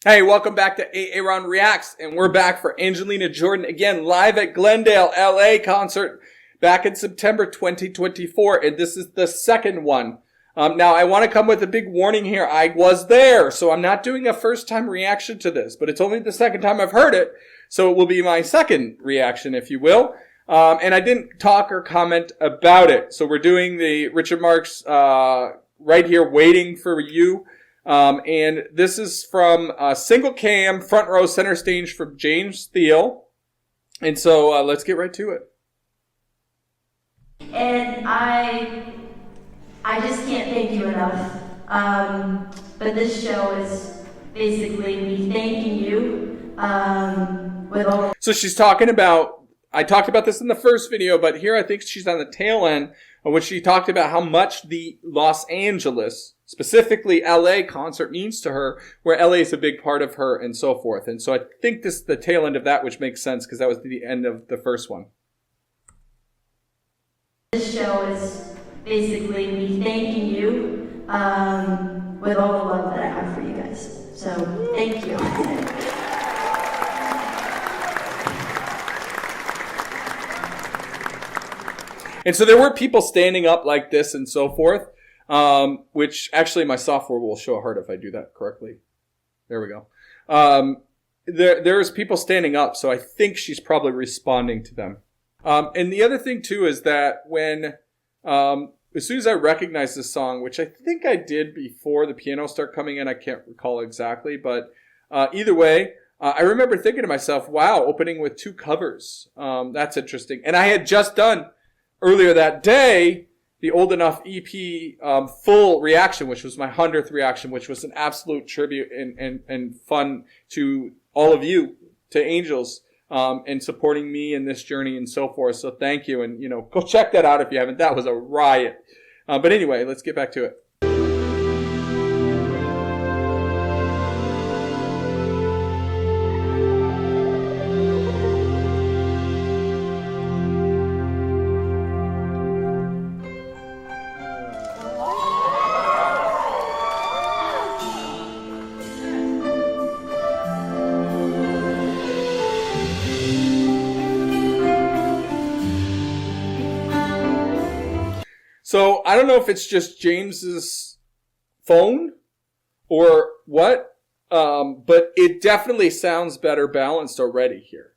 Hey, welcome back to A-Aron Reacts, and we're back for Angelina Jordan again, live at Glendale, LA concert back in September 2024, and this is the second one. Now, I want to come with a big warning here. I was there, so I'm not doing a first-time reaction to this, but it's only the second time I've heard it, so it will be my second reaction, if you will. And I didn't talk or comment about it, so we're doing the Richard Marx right here, Waiting for You. And this is from Single Cam, Front Row, Center Stage from James Thiel. And so let's get right to it. And I just can't thank you enough. But this show is basically me thanking you with all. So she's talking about, I talked about this in the first video, but here I think she's on the tail end of which she talked about how much the Los Angeles, specifically LA concert means to her, where LA is a big part of her and so forth. And so I think this is the tail end of that, which makes sense because that was the end of the first one. This show is basically me thanking you with all the love that I have for you guys. So thank you. And so there were people standing up like this and so forth. Which actually my software will show a heart if I do that correctly. There we go. There's people standing up, so I think she's probably responding to them. And the other thing too is that when, as soon as I recognized this song, which I think I did before the piano started coming in, I can't recall exactly, but either way, I remember thinking to myself, wow, opening with two covers. That's interesting. And I had just done earlier that day the Old Enough EP full reaction, which was my 100th reaction, which was an absolute tribute and fun to all of you, to Angels, and supporting me in this journey and so forth. So thank you. And, go check that out if you haven't. That was a riot. But anyway, let's get back to it. So I don't know if it's just James's phone or what, but it definitely sounds better balanced already here.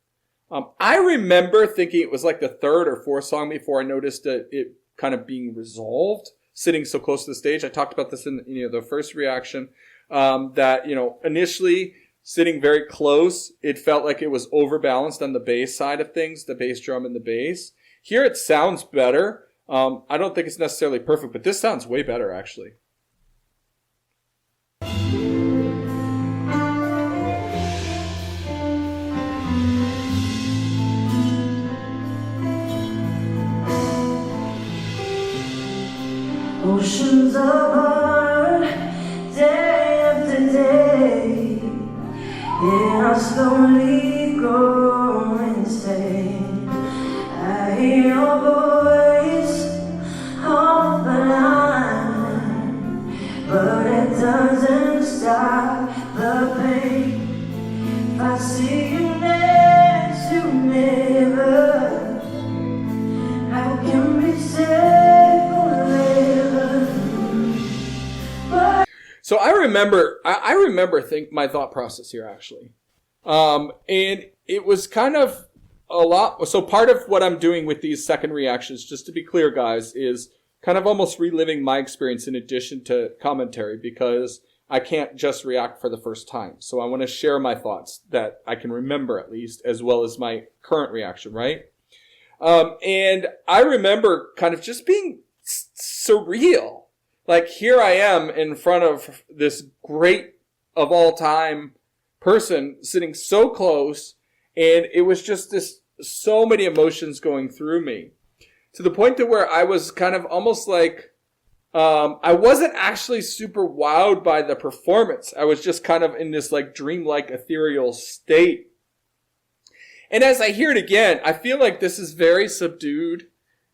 I remember thinking it was like the third or fourth song before I noticed it kind of being resolved, sitting so close to the stage. I talked about this in the first reaction, that initially sitting very close, it felt like it was overbalanced on the bass side of things, the bass drum and the bass. Here it sounds better. I don't think it's necessarily perfect, but this sounds way better, actually. Oceans apart, day after day, yeah, I slowly go insane. I hear your voice off the line, but it doesn't stop the pain. If I see you next to never, how can we say forever? So I remember my thought process here, actually. And it was kind of a lot. So part of what I'm doing with these second reactions, just to be clear, guys, is kind of almost reliving my experience in addition to commentary, because I can't just react for the first time. So I want to share my thoughts that I can remember, at least, as well as my current reaction, right? And I remember kind of just being surreal. Like, here I am in front of this great of all time person sitting so close, and it was just so many emotions going through me, to the point to where I was kind of almost like, I wasn't actually super wowed by the performance. I was just kind of in this like dreamlike ethereal state. And as I hear it again, I feel like this is very subdued,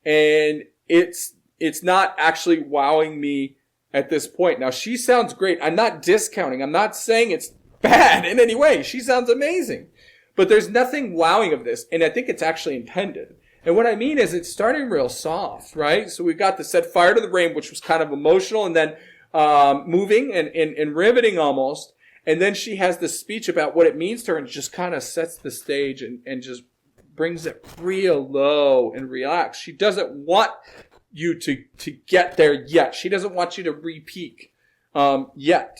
and it's not actually wowing me at this point. Now, she sounds great. I'm not discounting. I'm not saying it's bad in any way. She sounds amazing. But there's nothing wowing of this, and I think it's actually intended. And what I mean is it's starting real soft, right? So we've got the Set Fire to the Rain, which was kind of emotional and then moving and riveting almost. And then she has this speech about what it means to her and just kind of sets the stage and just brings it real low and relaxed. She doesn't want you to get there yet. She doesn't want you to re-peak yet.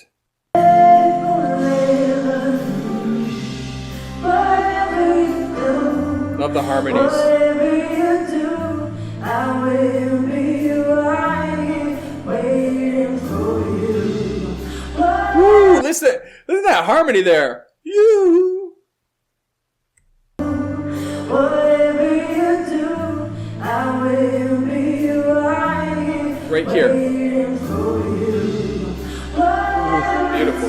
Love the harmonies. Woo! Listen to that harmony there. You. Right here. Ooh, beautiful.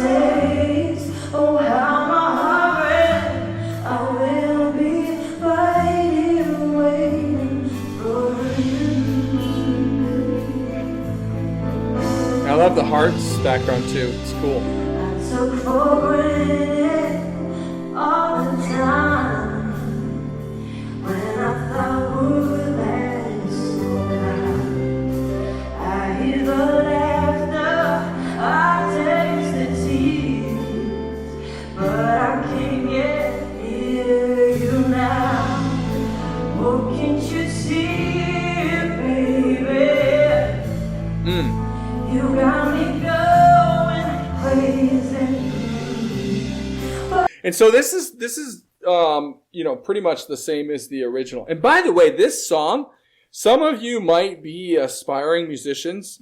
I love the hearts background too. It's cool. I took for granted all the time when I thought would last so long. I hear the laughter, I taste the tears, but I can't get near you now. Oh, can't you see it, baby? You got me going crazy. And so this is pretty much the same as the original. And by the way, this song, some of you might be aspiring musicians.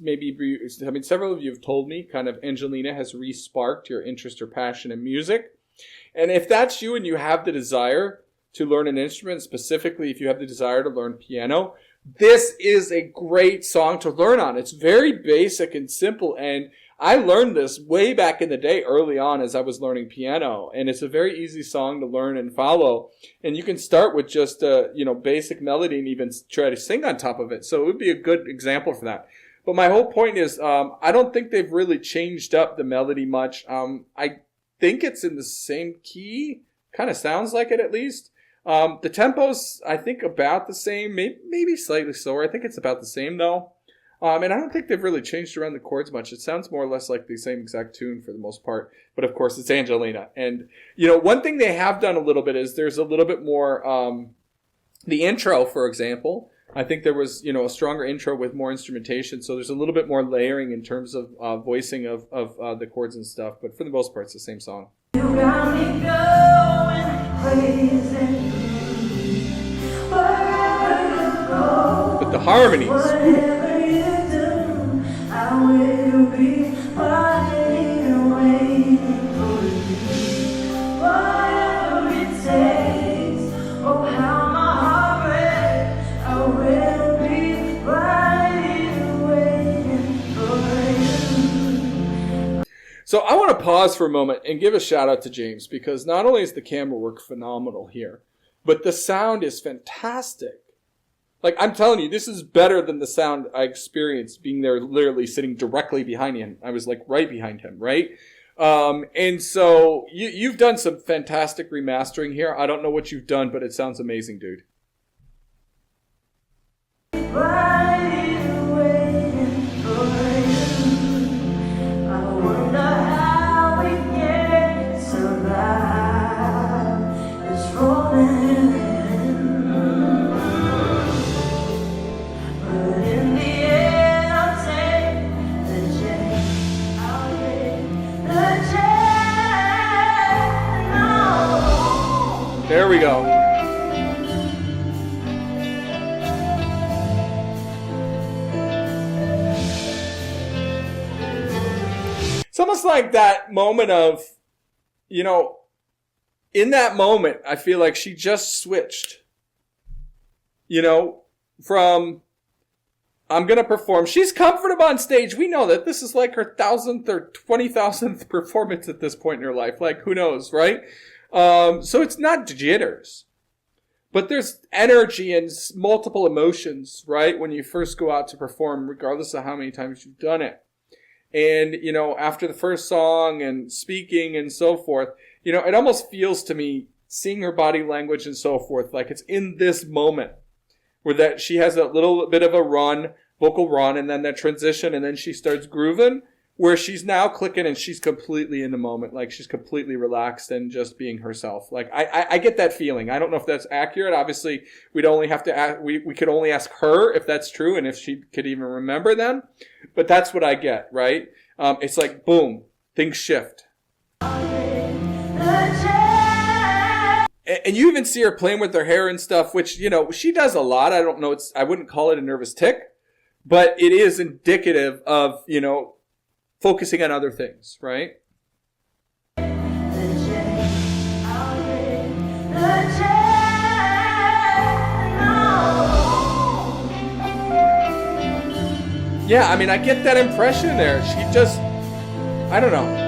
Several of you have told me kind of Angelina has re-sparked your interest or passion in music. And if that's you and you have the desire to learn an instrument, specifically if you have the desire to learn piano, this is a great song to learn on. It's very basic and simple, and I learned this way back in the day early on as I was learning piano, and it's a very easy song to learn and follow. And you can start with just a basic melody and even try to sing on top of it. So it would be a good example for that. But my whole point is I don't think they've really changed up the melody much. I think it's in the same key, kind of sounds like it at least. The tempo's, I think, about the same, maybe slightly slower. I think it's about the same, though. And I don't think they've really changed around the chords much. It sounds more or less like the same exact tune for the most part. But, of course, it's Angelina. And, one thing they have done a little bit is there's a little bit more, the intro, for example. I think there was, a stronger intro with more instrumentation. So there's a little bit more layering in terms of voicing of the chords and stuff. But for the most part, it's the same song. You got me going crazy. But the harmonies. Whatever you do, I will be waiting for you. Whatever it takes, oh how my heart breaks, I will be waiting for you. So I want to pause for a moment and give a shout out to James, because not only is the camera work phenomenal here, but the sound is fantastic. Like, I'm telling you, this is better than the sound I experienced being there, literally sitting directly behind him. I was like right behind him, right? And so you've done some fantastic remastering here. I don't know what you've done, but it sounds amazing, dude. There we go. It's almost like that moment of, in that moment, I feel like she just switched, from I'm going to perform. She's comfortable on stage. We know that this is like her 1,000th or 20,000th performance at this point in her life. Like, who knows, right? So it's not jitters, but there's energy and multiple emotions, right? When you first go out to perform, regardless of how many times you've done it. And, after the first song and speaking and so forth, it almost feels to me, seeing her body language and so forth, like it's in this moment where that she has a little bit of a vocal run, and then that transition, and then she starts grooving, where she's now clicking and she's completely in the moment, like she's completely relaxed and just being herself. Like I get that feeling. I don't know if that's accurate. Obviously, we'd only have to ask, we could only ask her if that's true and if she could even remember them. But that's what I get, right? It's like boom, things shift. And you even see her playing with her hair and stuff, which, she does a lot. I don't know. I wouldn't call it a nervous tick, but it is indicative of, focusing on other things, right? Yeah, I mean, I get that impression there. She just, I don't know.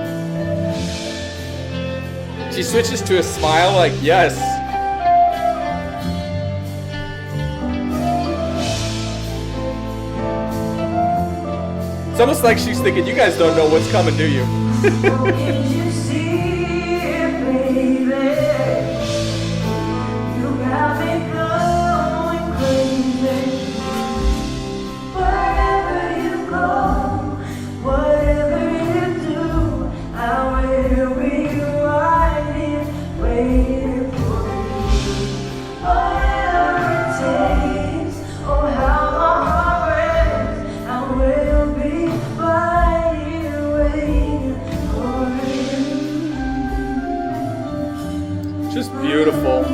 She switches to a smile like, yes. It's almost like she's thinking, you guys don't know what's coming, do you? Can't you see it, baby? You got me going crazy. Wherever you go, whatever you do, I will be right here waiting for you. Whatever it takes, oh how my heart breaks, I will be right here waiting for you. Just beautiful.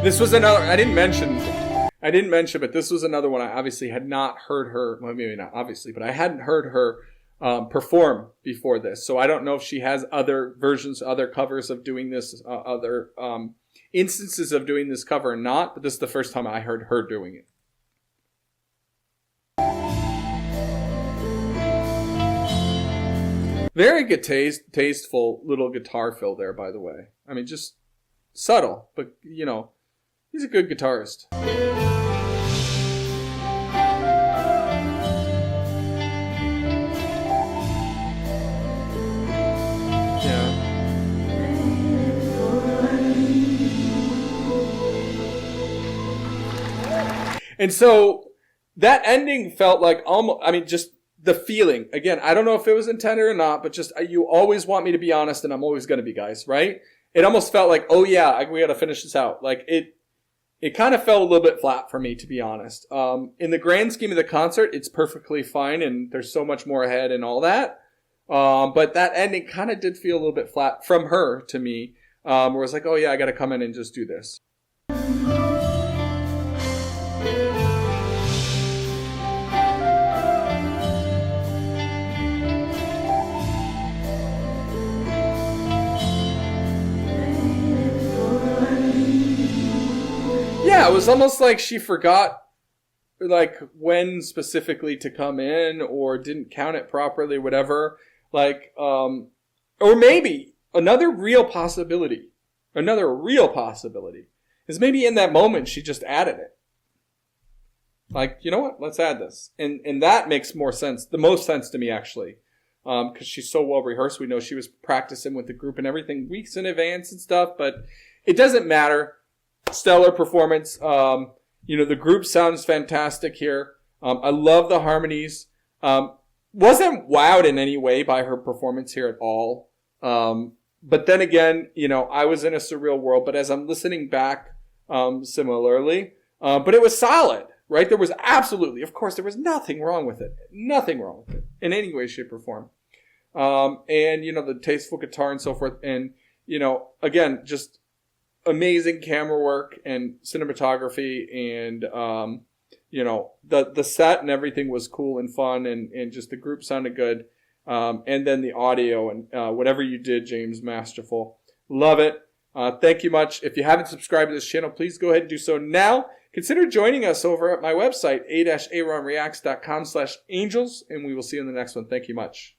This was another, I didn't mention, but this was another one I obviously had not heard her, well, maybe not obviously, but I hadn't heard her perform before this. So I don't know if she has other versions, other covers of doing this, other instances of doing this cover or not, but this is the first time I heard her doing it. Very good tasteful little guitar fill there, by the way. I mean, just subtle, but, he's a good guitarist. Yeah. And so that ending felt like almost, just the feeling. Again, I don't know if it was intended or not, but just you always want me to be honest, and I'm always going to be, guys, right? It almost felt like, oh yeah, we got to finish this out. Like it kind of felt a little bit flat for me, to be honest. In the grand scheme of the concert, it's perfectly fine, and there's so much more ahead and all that. But that ending kind of did feel a little bit flat from her to me, where it was like, oh yeah, I got to come in and just do this. Yeah, it was almost like she forgot, like, when specifically to come in, or didn't count it properly, whatever. Like, or maybe another real possibility is maybe in that moment she just added it. Like, you know what? Let's add this. And that makes more sense, the most sense to me, actually. Because she's so well rehearsed. We know she was practicing with the group and everything weeks in advance and stuff, but it doesn't matter. Stellar performance. The group sounds fantastic here. I love the harmonies. Wasn't wowed in any way by her performance here at all. But then again, I was in a surreal world, but as I'm listening back, similarly, but it was solid, right? There was absolutely, of course, there was nothing wrong with it. Nothing wrong with it in any way, shape, or form. And, the tasteful guitar and so forth. And, again, just amazing camera work and cinematography, and the set and everything was cool and fun, and just the group sounded good, and then the audio and whatever you did, James, masterful. Love it. Thank you much. If you haven't subscribed to this channel, please go ahead and do so now. Consider joining us over at my website, a-aronreacts.com/angels, and we will see you in the next one. Thank you much.